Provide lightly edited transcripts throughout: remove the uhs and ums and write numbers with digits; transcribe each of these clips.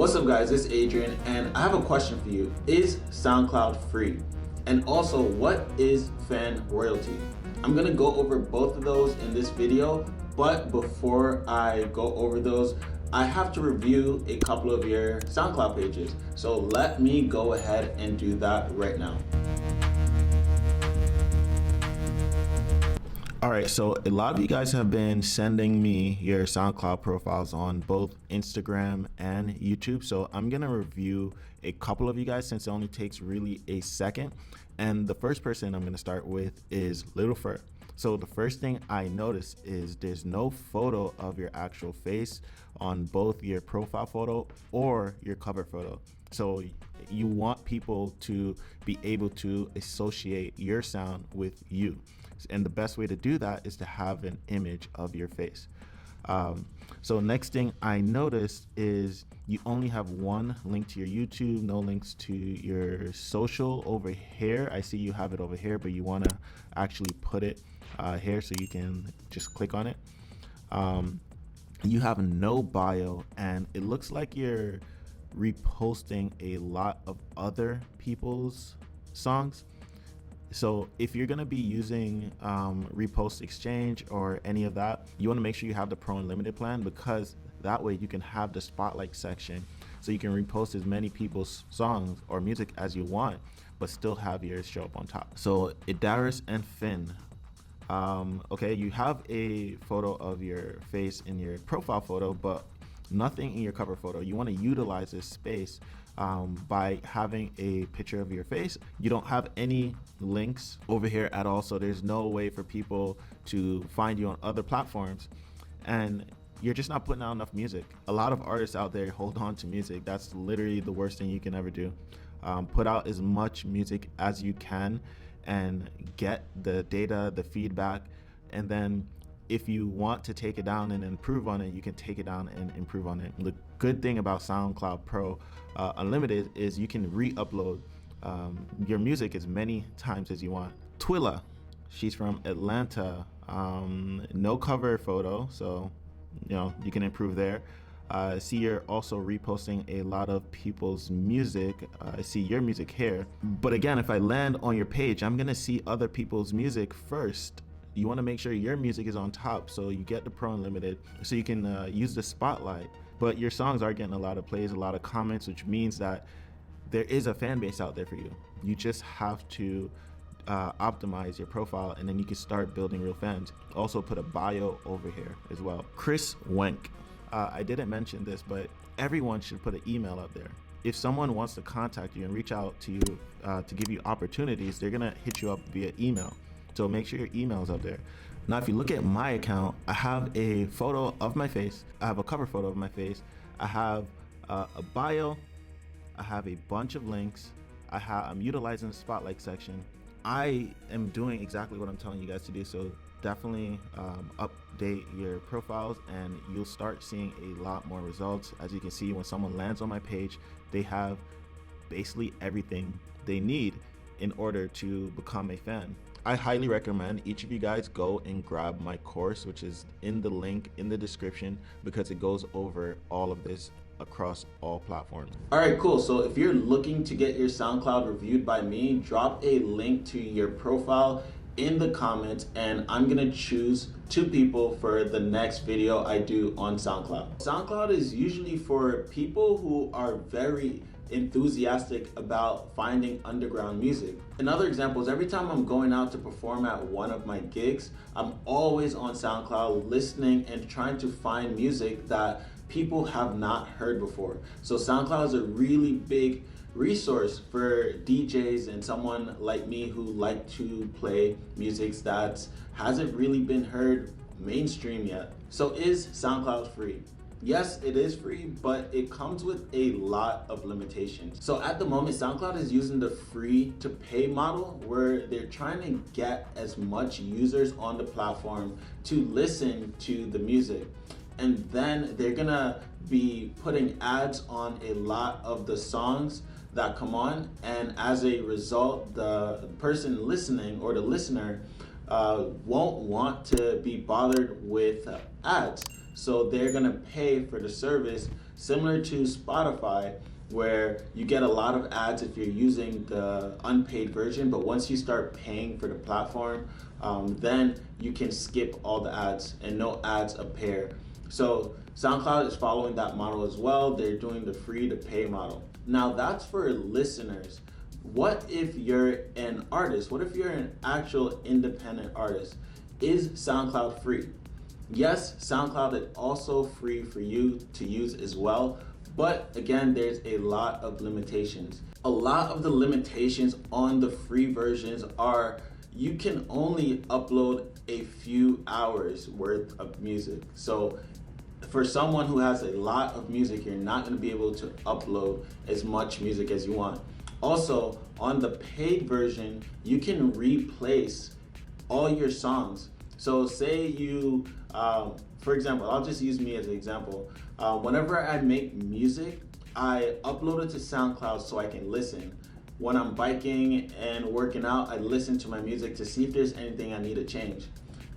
What's up guys, it's Adrian and I have a question for you. Is SoundCloud free? And also, what is fan royalty? I'm gonna go over both of those in this video, but before I go over those, I have to review a couple of your SoundCloud pages. So let me go ahead and do that right now. All right, so a lot of you guys have been sending me your SoundCloud profiles on both Instagram and YouTube. So I'm gonna review a couple of you guys since it only takes really a second. And the first person I'm gonna start with is Little Fur. So the first thing I noticed is there's no photo of your actual face on both your profile photo or your cover photo. So you want people to be able to associate your sound with you. And the best way to do that is to have an image of your face. So next thing I noticed is you only have one link to your YouTube, no links to your social over here. I see you have it over here, but you want to actually put it here so you can just click on it. You have no bio, and it looks like you're reposting a lot of other people's songs. So if you're gonna be using Repost Exchange or any of that, you wanna make sure you have the Pro Unlimited plan, because that way you can have the spotlight section so you can repost as many people's songs or music as you want, but still have yours show up on top. So Idaris and Finn, okay, you have a photo of your face in your profile photo, but nothing in your cover photo. You wanna utilize this space by having a picture of your face. You don't have any links over here at all, so there's no way for people to find you on other platforms, and you're just not putting out enough music. A lot of artists out there hold on to music. That's literally the worst thing you can ever do. Put out as much music as you can and get the data, the feedback, and then if you want to take it down and improve on it, you can take it down and improve on it. The good thing about SoundCloud Pro Unlimited is you can re-upload your music as many times as you want. Twilla, she's from Atlanta, no cover photo, so you can improve there. I see you're also reposting a lot of people's music. I see your music here, but again, if I land on your page, I'm gonna see other people's music first. You want to make sure your music is on top, so you get the Pro Unlimited so you can use the spotlight, but your songs are getting a lot of plays, a lot of comments, which means that there is a fan base out there for you. You just have to optimize your profile, and then you can start building real fans. Also put a bio over here as well. Chris Wenk, I didn't mention this, but everyone should put an email up there. If someone wants to contact you and reach out to you to give you opportunities, they're gonna hit you up via email. So make sure your email's up there. Now, if you look at my account, I have a photo of my face. I have a cover photo of my face. I have a bio. I have a bunch of links. I'm utilizing the spotlight section. I am doing exactly what I'm telling you guys to do. So definitely update your profiles, and you'll start seeing a lot more results. As you can see, when someone lands on my page, they have basically everything they need in order to become a fan. I highly recommend each of you guys go and grab my course, which is in the link in the description, because it goes over all of this across all platforms. All right, cool. So if you're looking to get your SoundCloud reviewed by me, drop a link to your profile in the comments, and I'm gonna choose 2 people for the next video I do on SoundCloud. SoundCloud is usually for people who are very enthusiastic about finding underground music. Another example is every time I'm going out to perform at one of my gigs, I'm always on SoundCloud listening and trying to find music that people have not heard before. So SoundCloud is a really big resource for DJs and someone like me who like to play music that hasn't really been heard mainstream yet. So is SoundCloud free? Yes, it is free, but it comes with a lot of limitations. So at the moment, SoundCloud is using the free to pay model, where they're trying to get as much users on the platform to listen to the music. And then they're gonna be putting ads on a lot of the songs that come on. And as a result, the person listening or the listener won't want to be bothered with ads. So they're gonna pay for the service similar to Spotify, where you get a lot of ads if you're using the unpaid version, but once you start paying for the platform, then you can skip all the ads and no ads appear. So SoundCloud is following that model as well. They're doing the free to pay model. Now that's for listeners. What if you're an artist? What if you're an actual independent artist? Is SoundCloud free? Yes, SoundCloud is also free for you to use as well, but again, there's a lot of limitations. A lot of the limitations on the free versions are you can only upload a few hours worth of music. So for someone who has a lot of music, you're not going to be able to upload as much music as you want. Also, on the paid version, you can replace all your songs. So say you, for example, I'll just use me as an example. Whenever I make music, I upload it to SoundCloud so I can listen. When I'm biking and working out, I listen to my music to see if there's anything I need to change.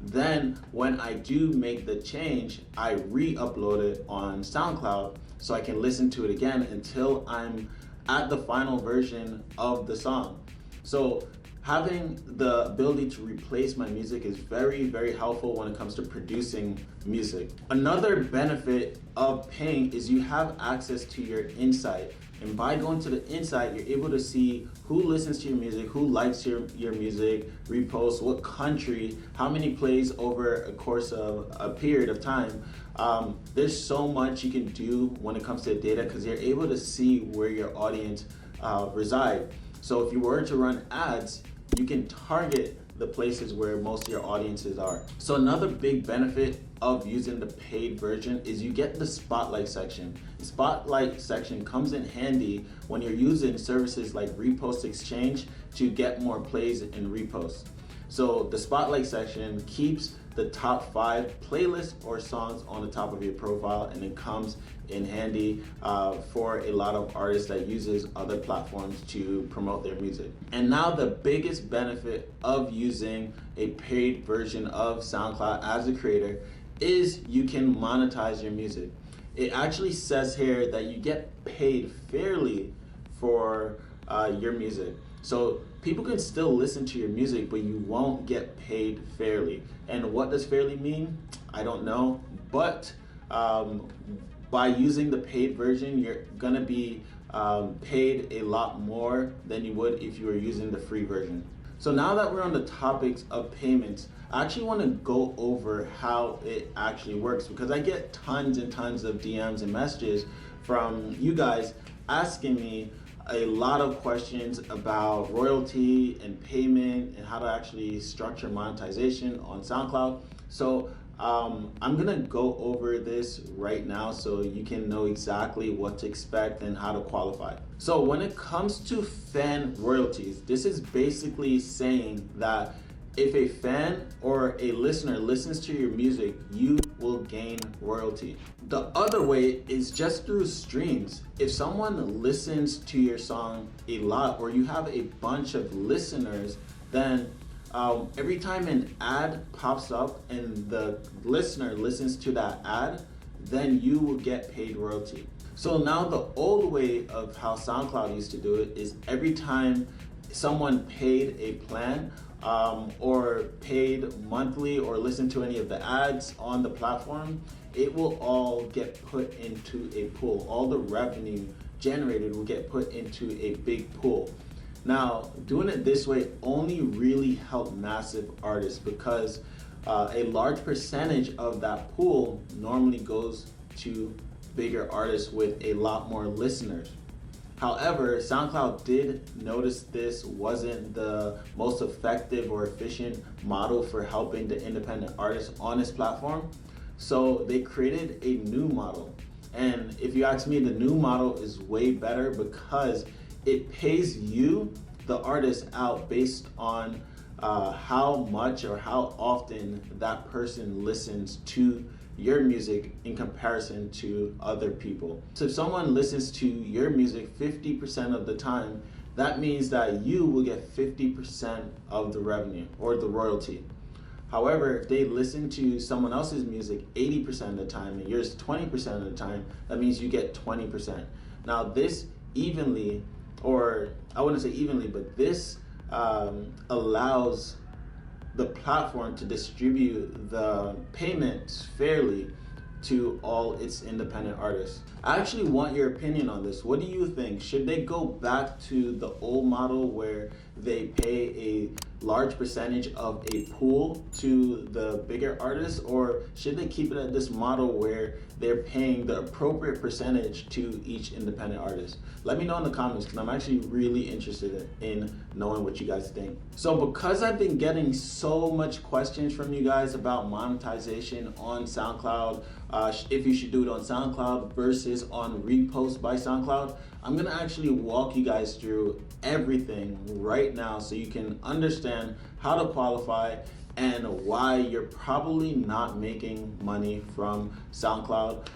Then when I do make the change, I re-upload it on SoundCloud so I can listen to it again until I'm at the final version of the song. So having the ability to replace my music is very, very helpful when it comes to producing music. Another benefit of paying is you have access to your insight. And by going to the insight, you're able to see who listens to your music, who likes your music, reposts, what country, how many plays over a course of a period of time. There's so much you can do when it comes to data because you're able to see where your audience reside. So if you were to run ads, you can target the places where most of your audiences are. So another big benefit of using the paid version is you get the spotlight section. The spotlight section comes in handy when you're using services like Repost Exchange to get more plays and reposts. So the spotlight section keeps the top 5 playlists or songs on the top of your profile, and it comes in handy for a lot of artists that uses other platforms to promote their music. And now the biggest benefit of using a paid version of SoundCloud as a creator is you can monetize your music. It actually says here that you get paid fairly for your music. So people can still listen to your music, but you won't get paid fairly. And what does fairly mean? I don't know, but by using the paid version, you're gonna be paid a lot more than you would if you were using the free version. So now that we're on the topics of payments, I actually want to go over how it actually works because I get tons and tons of DMs and messages from you guys asking me a lot of questions about royalty and payment and how to actually structure monetization on SoundCloud. So I'm gonna go over this right now so you can know exactly what to expect and how to qualify. So when it comes to fan royalties, this is basically saying that if a fan or a listener listens to your music, you will gain royalty. The other way is just through streams. If someone listens to your song a lot or you have a bunch of listeners, then every time an ad pops up and the listener listens to that ad, then you will get paid royalty. So now the old way of how SoundCloud used to do it is every time someone paid a plan or paid monthly or listened to any of the ads on the platform, it will all get put into a pool. All the revenue generated will get put into a big pool. Now, doing it this way only really helped massive artists because a large percentage of that pool normally goes to bigger artists with a lot more listeners. However, SoundCloud did notice this wasn't the most effective or efficient model for helping the independent artists on this platform. So they created a new model. And if you ask me, the new model is way better because it pays you, the artist, out based on how much or how often that person listens to your music in comparison to other people. So if someone listens to your music 50% of the time, that means that you will get 50% of the revenue or the royalty. However, if they listen to someone else's music 80% of the time and yours 20% of the time, that means you get 20%. Now this evenly, or I wouldn't say evenly, but this allows the platform to distribute the payments fairly to all its independent artists. I actually want your opinion on this. What do you think? Should they go back to the old model where they pay a large percentage of a pool to the bigger artists, or should they keep it at this model where they're paying the appropriate percentage to each independent artist? Let me know in the comments, because I'm actually really interested in knowing what you guys think. So because I've been getting so much questions from you guys about monetization on SoundCloud, if you should do it on SoundCloud versus on repost by SoundCloud, I'm gonna actually walk you guys through everything right now so you can understand how to qualify and why you're probably not making money from SoundCloud.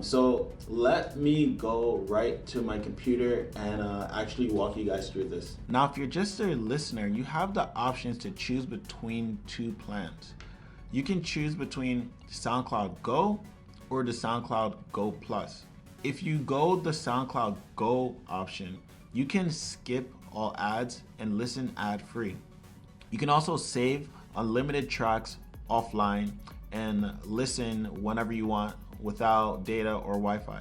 So let me go right to my computer and actually walk you guys through this. Now, if you're just a listener, you have the options to choose between two plans. You can choose between SoundCloud Go or the SoundCloud Go Plus. If you go the SoundCloud Go option, you can skip all ads and listen ad-free. You can also save unlimited tracks offline and listen whenever you want without data or Wi-Fi.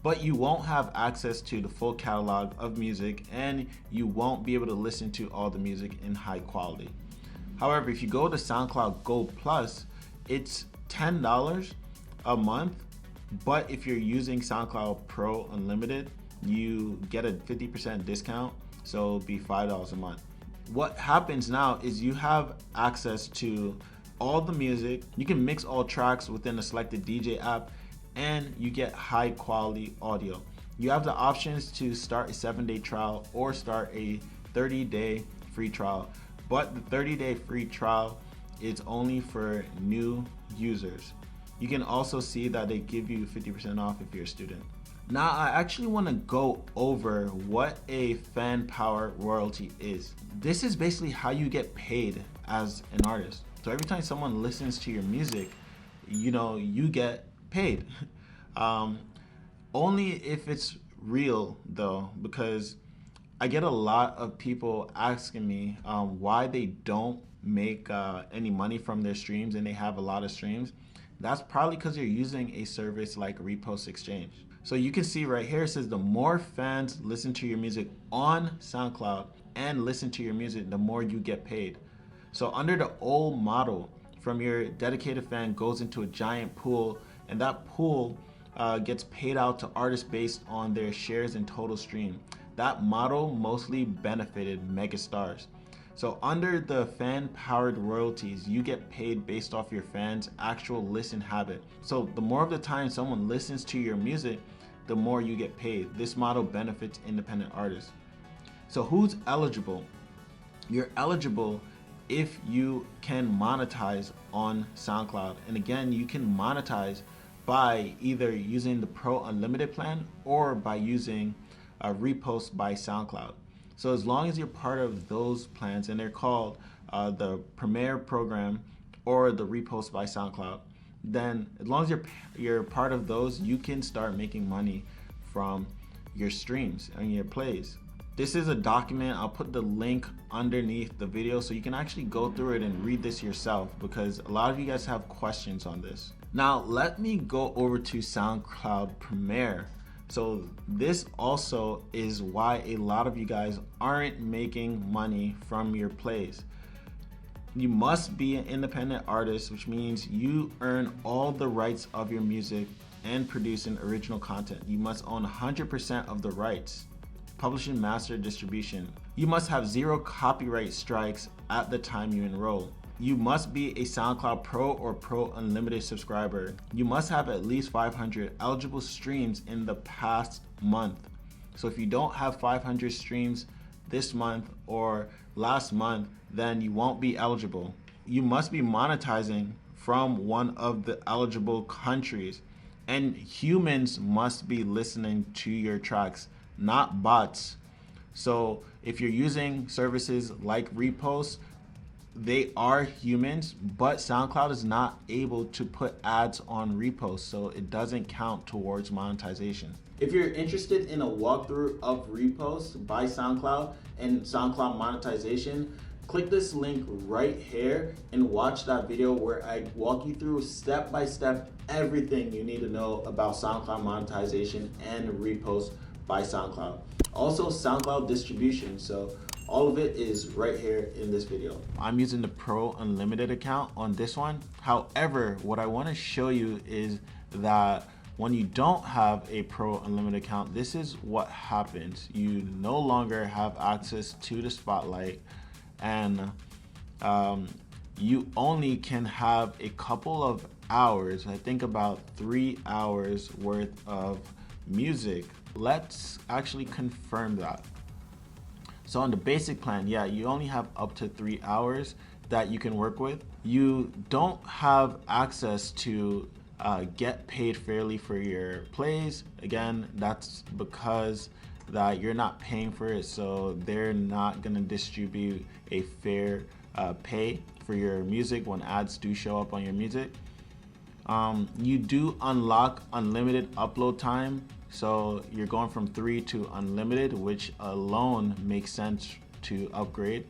But you won't have access to the full catalog of music, and you won't be able to listen to all the music in high quality. However, if you go to SoundCloud Go Plus, it's $10 a month, but if you're using SoundCloud Pro Unlimited, you get a 50% discount, so it'll be $5 a month. What happens now is you have access to all the music. You can mix all tracks within a selected DJ app, and you get high quality audio. You have the options to start a 7-day trial or start a 30-day free trial, but the 30-day free trial is only for new users. You can also see that they give you 50% off if you're a student. Now, I actually want to go over what a fan power royalty is. This is basically how you get paid as an artist. So every time someone listens to your music, you get paid. Only if it's real though, because I get a lot of people asking me why they don't make any money from their streams and they have a lot of streams. That's probably because you're using a service like Repost Exchange. So you can see right here, it says the more fans listen to your music on SoundCloud and listen to your music, the more you get paid. So under the old model, from your dedicated fan goes into a giant pool, and that pool gets paid out to artists based on their shares in total stream. That model mostly benefited megastars. So under the fan-powered royalties, you get paid based off your fans' actual listen habit. So the more of the time someone listens to your music, the more you get paid. This model benefits independent artists. So who's eligible? You're eligible if you can monetize on SoundCloud. And again, you can monetize by either using the Pro Unlimited plan or by using a Repost by SoundCloud. So as long as you're part of those plans, and they're called the Premier program or the Repost by SoundCloud, then as long as you're part of those, you can start making money from your streams and your plays. This is a document. I'll put the link underneath the video so you can actually go through it and read this yourself, because a lot of you guys have questions on this. Now let me go over to SoundCloud Premier. So this also is why a lot of you guys aren't making money from your plays. You must be an independent artist, which means you earn all the rights of your music and producing original content. You must own 100% of the rights, publishing, master, distribution. You must have 0 copyright strikes at the time you enroll. You must be a SoundCloud Pro or Pro Unlimited subscriber. You must have at least 500 eligible streams in the past month. So if you don't have 500 streams this month or last month, then you won't be eligible. You must be monetizing from one of the eligible countries, and humans must be listening to your tracks, not bots. So if you're using services like Repost, they are humans, but SoundCloud is not able to put ads on reposts, so it doesn't count towards monetization. If you're interested in a walkthrough of reposts by SoundCloud and SoundCloud monetization, click this link right here and watch that video where I walk you through step by step everything you need to know about SoundCloud monetization and reposts by SoundCloud. Also SoundCloud distribution, so all of it is right here in this video. I'm using the Pro Unlimited account on this one. However, what I want to show you is that when you don't have a Pro Unlimited account, this is what happens. You no longer have access to the spotlight, and you only can have a couple of hours, I think about 3 hours worth of music. Let's actually confirm that. So on the basic plan, yeah, you only have up to 3 hours that you can work with. You don't have access to get paid fairly for your plays. Again, that's because that you're not paying for it, so they're not gonna distribute a fair pay for your music when ads do show up on your music. You do unlock unlimited upload time, so you're going from 3 to unlimited, which alone makes sense to upgrade.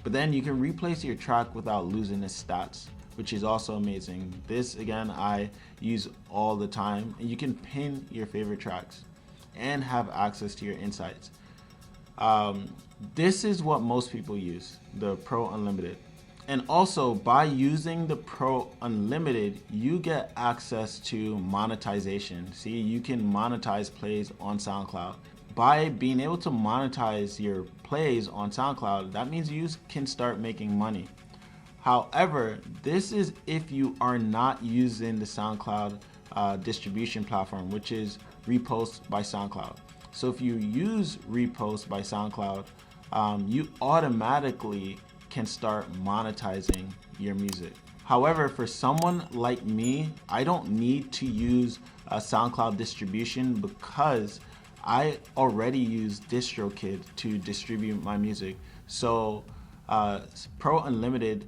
But then you can replace your track without losing its stats, which is also amazing. This, again, I use all the time. And you can pin your favorite tracks and have access to your insights. This is what most people use, the Pro Unlimited. And also, by using the Pro Unlimited, you get access to monetization. See, you can monetize plays on SoundCloud. By being able to monetize your plays on SoundCloud, that means you can start making money. However, this is if you are not using the SoundCloud distribution platform, which is Repost by SoundCloud. So if you use Repost by SoundCloud, you automatically can start monetizing your music. However, for someone like me, I don't need to use a SoundCloud distribution because I already use DistroKid to distribute my music. So Pro Unlimited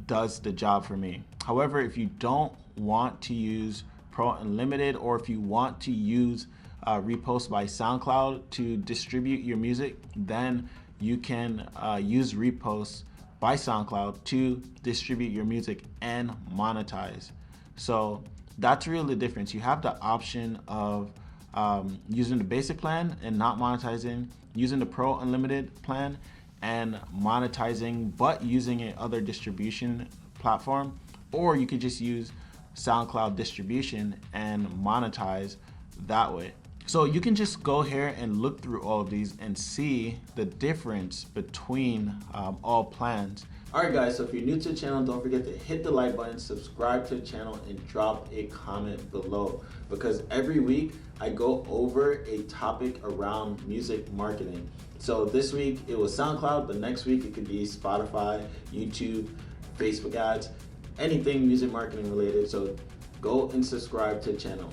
does the job for me. However, if you don't want to use Pro Unlimited, or if you want to use Repost by SoundCloud to distribute your music, then you can use Repost by SoundCloud to distribute your music and monetize. So that's really the difference. You have the option of using the basic plan and not monetizing, using the Pro Unlimited plan and monetizing but using a other distribution platform, or you could just use SoundCloud distribution and monetize that way. So you can just go here and look through all of these and see the difference between all plans. Alright guys, so if you're new to the channel, don't forget to hit the like button, subscribe to the channel, and drop a comment below, because every week I go over a topic around music marketing. So this week it was SoundCloud, but next week it could be Spotify, YouTube, Facebook ads, anything music marketing related. So go and subscribe to the channel.